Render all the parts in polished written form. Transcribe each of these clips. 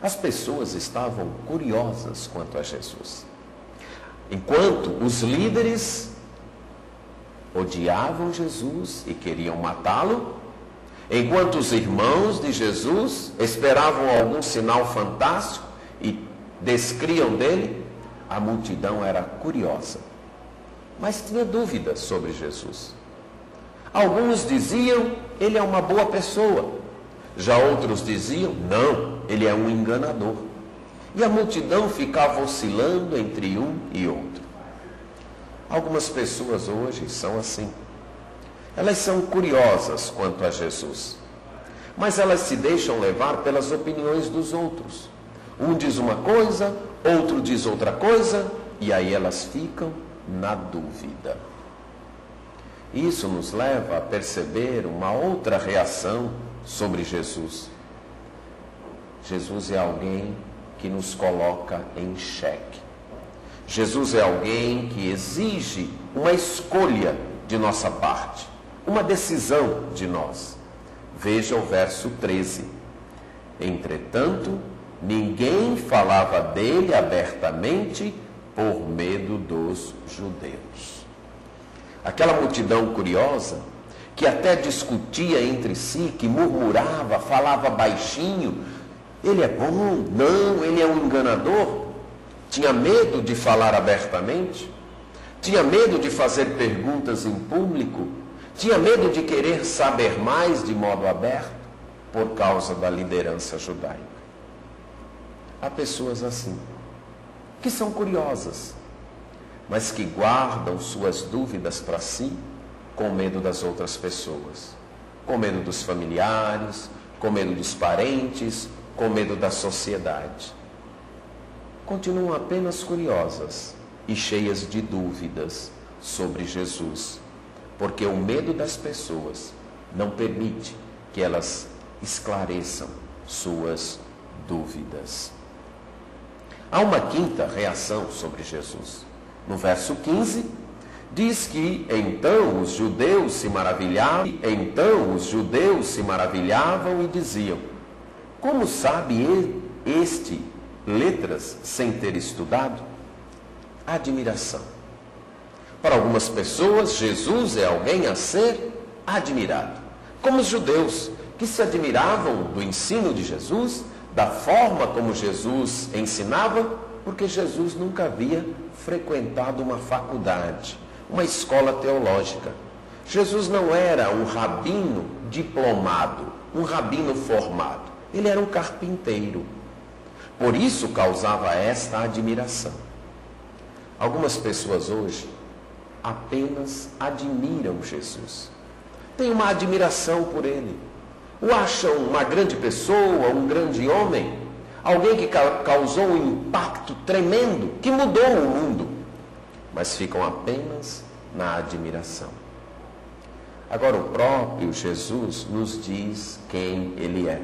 As pessoas estavam curiosas quanto a Jesus. Enquanto os líderes odiavam Jesus e queriam matá-lo, enquanto os irmãos de Jesus esperavam algum sinal fantástico e descriam dele, a multidão era curiosa, mas tinha dúvidas sobre Jesus. Alguns diziam, ele é uma boa pessoa. Já outros diziam, não, ele é um enganador. E a multidão ficava oscilando entre um e outro. Algumas pessoas hoje são assim. Elas são curiosas quanto a Jesus, mas elas se deixam levar pelas opiniões dos outros. Um diz uma coisa, outro diz outra coisa, e aí elas ficam na dúvida. Isso nos leva a perceber uma outra reação sobre Jesus. Jesus é alguém que nos coloca em xeque. Jesus é alguém que exige uma escolha de nossa parte, uma decisão de nós. Veja o verso 13. Entretanto, ninguém falava dele abertamente por medo dos judeus. Aquela multidão curiosa, que até discutia entre si, que murmurava, falava baixinho, ele é bom, não, ele é um enganador, tinha medo de falar abertamente, tinha medo de fazer perguntas em público, tinha medo de querer saber mais de modo aberto, por causa da liderança judaica. Há pessoas assim, que são curiosas, mas que guardam suas dúvidas para si, com medo das outras pessoas, com medo dos familiares, com medo dos parentes, com medo da sociedade. Continuam apenas curiosas e cheias de dúvidas sobre Jesus, porque o medo das pessoas não permite que elas esclareçam suas dúvidas. Há uma quinta reação sobre Jesus. No verso 15, diz que então os judeus se maravilhavam e diziam: como sabe este letras sem ter estudado? Admiração. Para algumas pessoas, Jesus é alguém a ser admirado. Como os judeus, que se admiravam do ensino de Jesus, da forma como Jesus ensinava, porque Jesus nunca havia frequentado uma faculdade, uma escola teológica. Jesus não era um rabino diplomado, um rabino formado. Ele era um carpinteiro. Por isso causava esta admiração. Algumas pessoas hoje apenas admiram Jesus. Têm uma admiração por ele. O acham uma grande pessoa, um grande homem, alguém que causou um impacto tremendo, que mudou o mundo, mas ficam apenas na admiração. Agora o próprio Jesus nos diz quem ele é.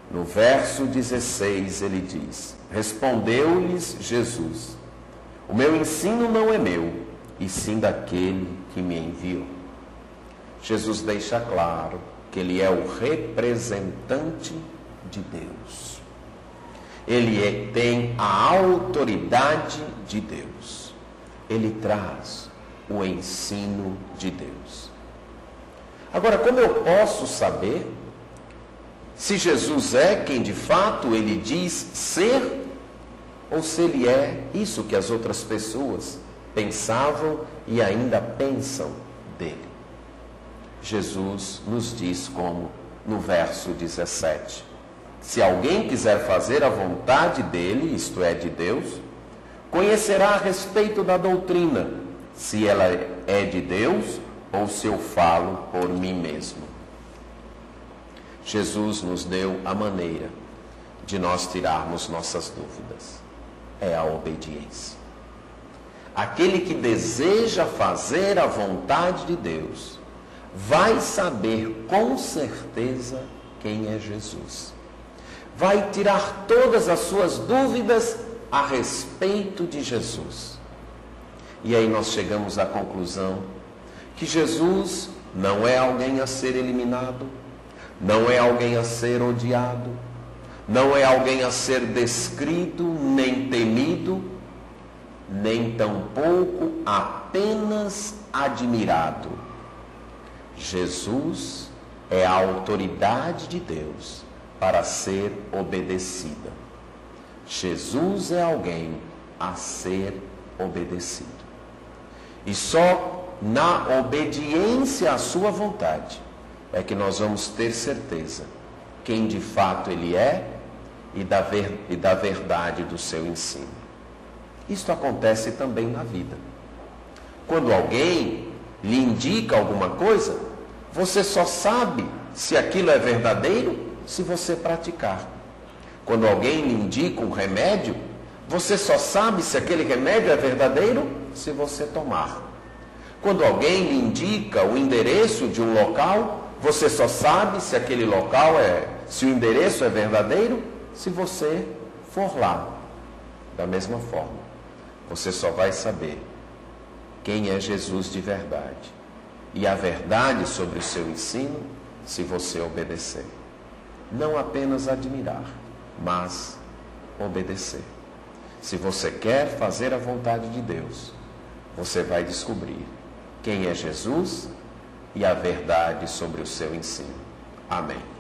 No verso 16 ele diz: respondeu-lhes Jesus: o meu ensino não é meu, e sim daquele que me enviou. Jesus deixa claro que ele é o representante de Deus. Ele tem a autoridade de Deus. Ele traz o ensino de Deus. Agora, como eu posso saber se Jesus é quem de fato ele diz ser, ou se ele é isso que as outras pessoas pensavam e ainda pensam dele? Jesus nos diz como no verso 17: se alguém quiser fazer a vontade dele, isto é, de Deus, conhecerá a respeito da doutrina, se ela é de Deus ou se eu falo por mim mesmo. Jesus nos deu a maneira de nós tirarmos nossas dúvidas. É a obediência. Aquele que deseja fazer a vontade de Deus vai saber com certeza quem é Jesus. Vai tirar todas as suas dúvidas a respeito de Jesus. E aí nós chegamos à conclusão que Jesus não é alguém a ser eliminado, não é alguém a ser odiado, Não é alguém a ser descrito, nem temido, nem tampouco apenas admirado. Jesus é a autoridade de Deus para ser obedecida. Jesus é alguém a ser obedecido. E só na obediência à sua vontade é que nós vamos ter certeza quem de fato Ele é e da verdade do seu ensino. Isto acontece também na vida. Quando alguém lhe indica alguma coisa, você só sabe se aquilo é verdadeiro se você praticar. Quando alguém lhe indica um remédio, você só sabe se aquele remédio é verdadeiro se você tomar. Quando alguém lhe indica o endereço de um local, você só sabe se aquele local se o endereço é verdadeiro se você for lá. Da mesma forma, você só vai saber quem é Jesus de verdade e a verdade sobre o seu ensino se você obedecer. Não apenas admirar, mas obedecer. Se você quer fazer a vontade de Deus, você vai descobrir quem é Jesus e a verdade sobre o seu ensino. Amém.